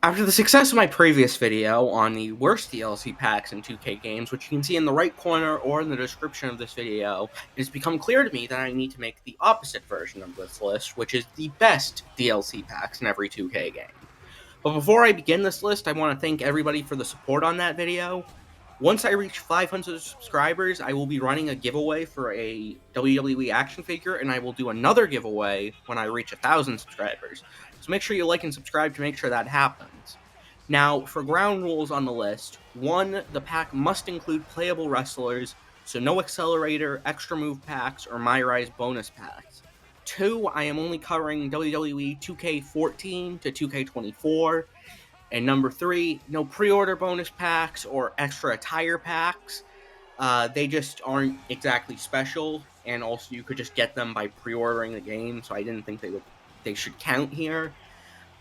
After the success of my previous video on the worst DLC packs in 2K games, which you can see in the right corner or in the description of this video, it has become clear to me that I need to make the opposite version of this list, which is the best DLC packs in every 2K game. But before I begin this list, I want to thank everybody for the support on that video. Once I reach 500 subscribers, I will be running a giveaway for a WWE action figure, and I will do another giveaway when I reach 1,000 subscribers. So make sure you like and subscribe to make sure that happens. Now, for ground rules on the list, 1, the pack must include playable wrestlers, so no accelerator, extra move packs, or My Rise bonus packs. 2, I am only covering WWE 2K14 to 2K24. And number 3, no pre-order bonus packs or extra attire packs. They just aren't exactly special, and also you could just get them by pre-ordering the game, so I didn't think they should count here.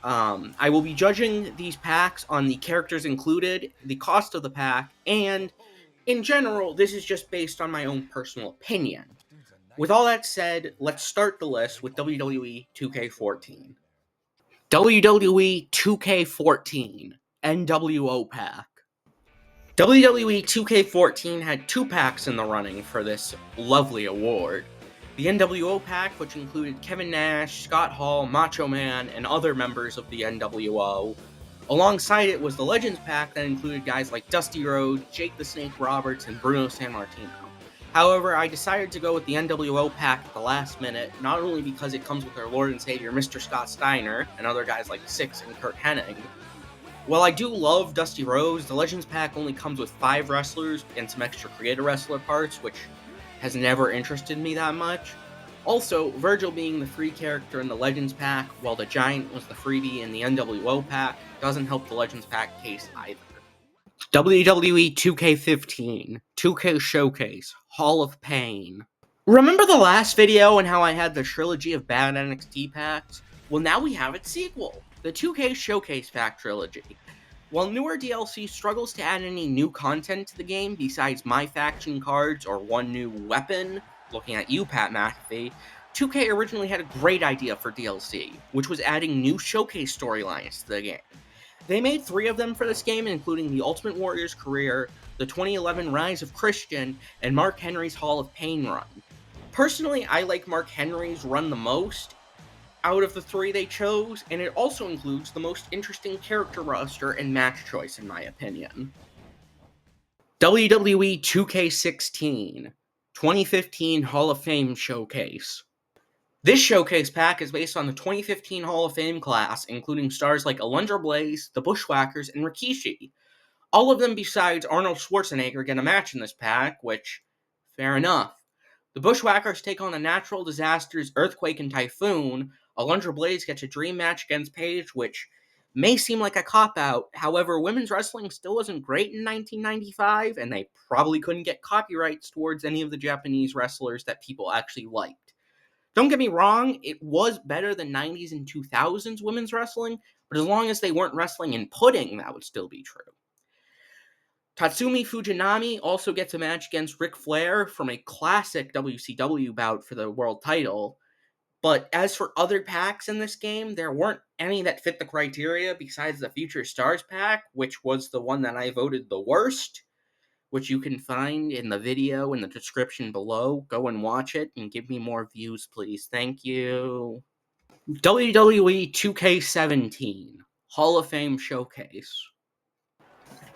I will be judging these packs on the characters included, the cost of the pack, and in general, this is just based on my own personal opinion. With all that said, let's start the list with WWE 2K14. WWE 2K14 NWO pack. WWE 2K14 had 2 packs in the running for this lovely award. The NWO pack, which included Kevin Nash, Scott Hall, Macho Man, and other members of the NWO. Alongside it was the Legends pack that included guys like Dusty Rhodes, Jake the Snake Roberts, and Bruno Sammartino. However, I decided to go with the NWO pack at the last minute, not only because it comes with our Lord and Savior Mr. Scott Steiner, and other guys like Six and Kurt Hennig. While I do love Dusty Rhodes, the Legends pack only comes with 5 wrestlers and some extra creator wrestler parts, which has never interested me that much. Also, Virgil being the free character in the Legends pack, while the Giant was the freebie in the NWO pack, doesn't help the Legends pack case either. WWE 2K15, 2K Showcase, Hall of Pain. Remember the last video and how I had the trilogy of bad NXT packs? Well, now we have its sequel, the 2K Showcase pack trilogy. While newer DLC struggles to add any new content to the game besides My Faction cards or one new weapon, looking at you, Pat McAfee, 2K originally had a great idea for DLC, which was adding new Showcase storylines to the game. They made 3 of them for this game, including the Ultimate Warrior's career, the 2011 Rise of Christian, and Mark Henry's Hall of Pain run. Personally, I like Mark Henry's run the most out of the 3 they chose, and it also includes the most interesting character roster and match choice in my opinion. WWE 2K16, 2015 Hall of Fame Showcase. This showcase pack is based on the 2015 Hall of Fame class, including stars like Alundra Blaze, the Bushwhackers, and Rikishi. All of them besides Arnold Schwarzenegger get a match in this pack, which, fair enough. The Bushwhackers take on the natural disasters Earthquake and Typhoon. Alundra Blaze gets a dream match against Paige, which may seem like a cop-out. However, women's wrestling still wasn't great in 1995, and they probably couldn't get copyrights towards any of the Japanese wrestlers that people actually liked. Don't get me wrong, it was better than 90s and 2000s women's wrestling, but as long as they weren't wrestling in pudding, that would still be true. Tatsumi Fujinami also gets a match against Ric Flair from a classic WCW bout for the world title, but as for other packs in this game, there weren't any that fit the criteria besides the Future Stars pack, which was the one that I voted the worst, which you can find in the video in the description below. Go and watch it and give me more views, please. Thank you. WWE 2K17 Hall of Fame Showcase.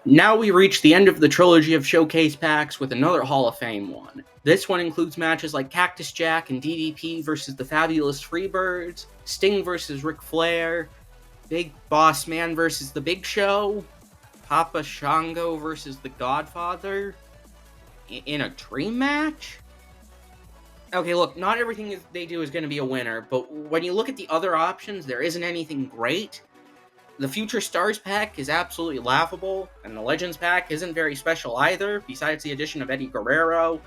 Now we reach the end of the trilogy of showcase packs with another Hall of Fame one. This one includes matches like Cactus Jack and DDP versus the Fabulous Freebirds, Sting versus Ric Flair, Big Boss Man versus The Big Show, Papa Shango versus The Godfather in a dream match? Okay, look, not everything they do is going to be a winner, but when you look at the other options, there isn't anything great. The Future Stars pack is absolutely laughable, and the Legends pack isn't very special either, besides the addition of Eddie Guerrero.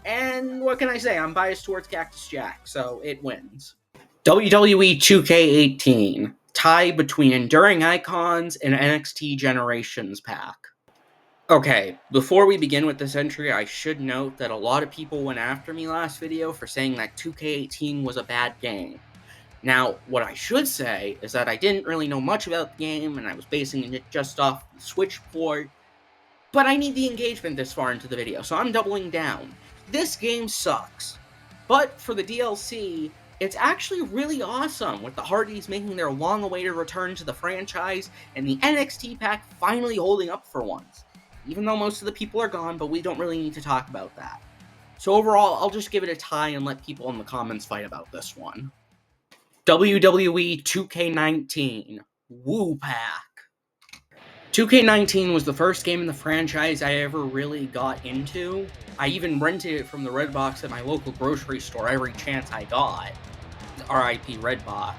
And what can I say? I'm biased towards Cactus Jack, so it wins. WWE 2K18 tie between Enduring Icons and NXT Generations pack. Okay, before we begin with this entry, I should note that a lot of people went after me last video for saying that 2K18 was a bad game. Now, what I should say is that I didn't really know much about the game, and I was basing it just off the Switch port, but I need the engagement this far into the video, so I'm doubling down. This game sucks, but for the DLC, it's actually really awesome, with the Hardys making their long-awaited return to the franchise, and the NXT pack finally holding up for once. Even though most of the people are gone, but we don't really need to talk about that. So overall, I'll just give it a tie and let people in the comments fight about this one. WWE 2K19 Woo Pack. 2K19 was the first game in the franchise I ever really got into. I even rented it from the Redbox at my local grocery store every chance I got. RIP Redbox.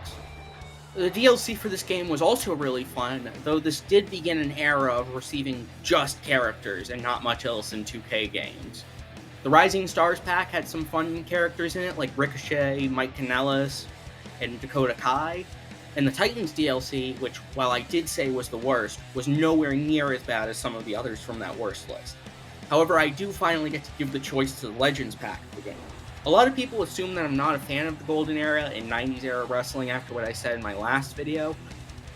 The DLC for this game was also really fun, though this did begin an era of receiving just characters and not much else in 2K games. The Rising Stars pack had some fun characters in it, like Ricochet, Mike Kanellis, and Dakota Kai. And the Titans DLC, which, while I did say was the worst, was nowhere near as bad as some of the others from that worst list. However, I do finally get to give the choice to the Legends pack of the game. A lot of people assume that I'm not a fan of the Golden Era and 90s era wrestling after what I said in my last video.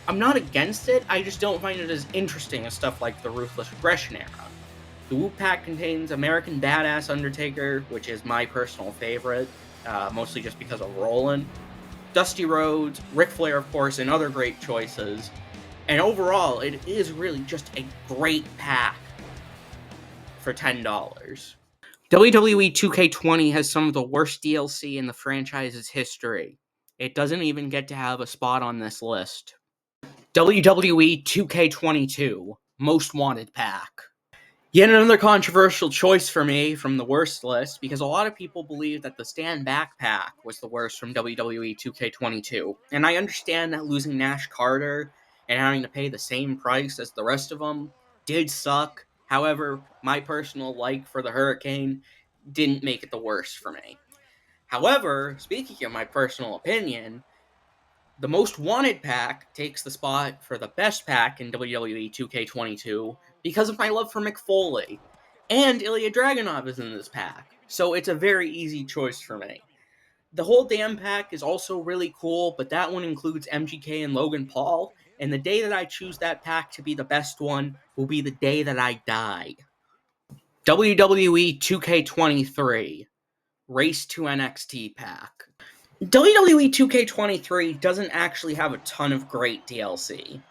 I'm not against it, I just don't find it as interesting as stuff like the Ruthless Aggression era. The Woo Pack contains American Badass Undertaker, which is my personal favorite, mostly just because of Rollin', Dusty Rhodes, Ric Flair, of course, and other great choices. And overall, it is really just a great pack for $10. WWE 2K20 has some of the worst DLC in the franchise's history. It doesn't even get to have a spot on this list. WWE 2K22 Most Wanted Pack. Yet another controversial choice for me from the worst list, because a lot of people believe that the Stand Back pack was the worst from WWE 2K22. And I understand that losing Nash Carter and having to pay the same price as the rest of them did suck. However, my personal like for the Hurricane didn't make it the worst for me. However, speaking of my personal opinion, the Most Wanted pack takes the spot for the best pack in WWE 2K22 because of my love for Mick Foley. And Ilya Dragunov is in this pack, so it's a very easy choice for me. The whole damn pack is also really cool, but that one includes MGK and Logan Paul, and the day that I choose that pack to be the best one will be the day that I die. WWE 2K23 Race to NXT pack. WWE 2K23 doesn't actually have a ton of great DLC.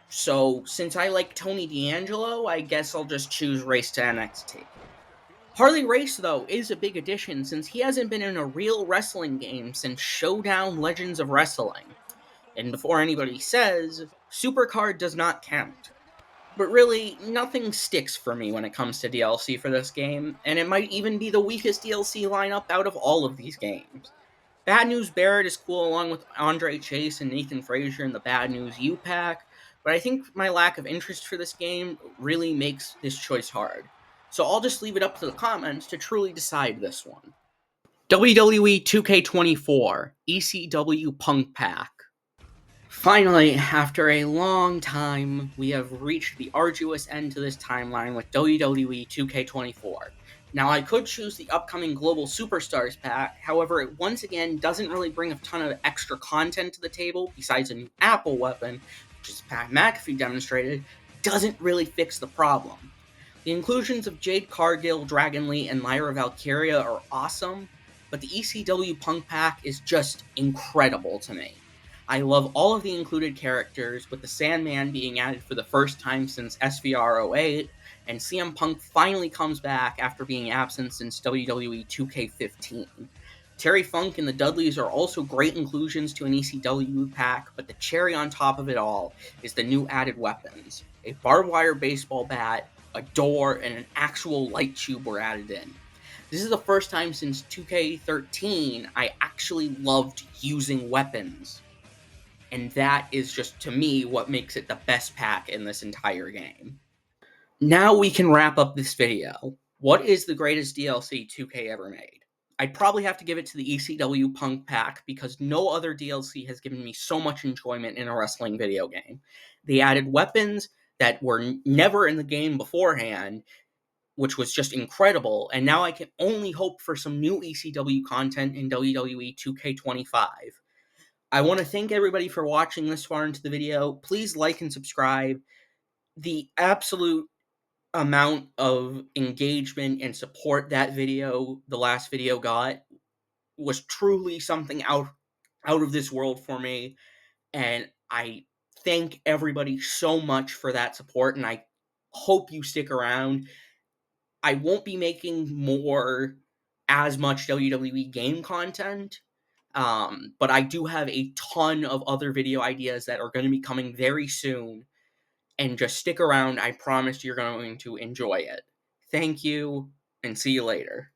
So, since I like Tony D'Angelo, I guess I'll just choose Race to NXT. Harley Race, though, is a big addition since he hasn't been in a real wrestling game since Showdown Legends of Wrestling. And before anybody says, Supercard does not count. But really, nothing sticks for me when it comes to DLC for this game, and it might even be the weakest DLC lineup out of all of these games. Bad News Barrett is cool along with Andre Chase and Nathan Frazier in the Bad News U-Pack, but I think my lack of interest for this game really makes this choice hard. So I'll just leave it up to the comments to truly decide this one. WWE 2K24 ECW Punk Pack. Finally, after a long time, we have reached the arduous end to this timeline with WWE 2K24. Now, I could choose the upcoming Global Superstars pack, however, it once again doesn't really bring a ton of extra content to the table, besides a new Apple weapon, which is Pat McAfee demonstrated, doesn't really fix the problem. The inclusions of Jade Cargill, Dragon Lee, and Lyra Valkyria are awesome, but the ECW Punk pack is just incredible to me. I love all of the included characters, with the Sandman being added for the first time since SVR08, and CM Punk finally comes back after being absent since WWE 2K15. Terry Funk and the Dudleys are also great inclusions to an ECW pack, but the cherry on top of it all is the new added weapons. A barbed wire baseball bat, a door, and an actual light tube were added in. This is the first time since 2K13 I actually loved using weapons. And that is just, to me, what makes it the best pack in this entire game. Now we can wrap up this video. What is the greatest DLC 2K ever made? I'd probably have to give it to the ECW Punk pack because no other DLC has given me so much enjoyment in a wrestling video game. They added weapons that were never in the game beforehand, which was just incredible, and now I can only hope for some new ECW content in WWE 2K25. I want to thank everybody for watching this far into the video. Please like and subscribe. The absolute amount of engagement and support that video, the last video, got was truly something out of this world for me, and I thank everybody so much for that support, and I hope you stick around. I won't be making more as much WWE game content, but I do have a ton of other video ideas that are going to be coming very soon, and just stick around. I promise you're going to enjoy it. Thank you, and see you later.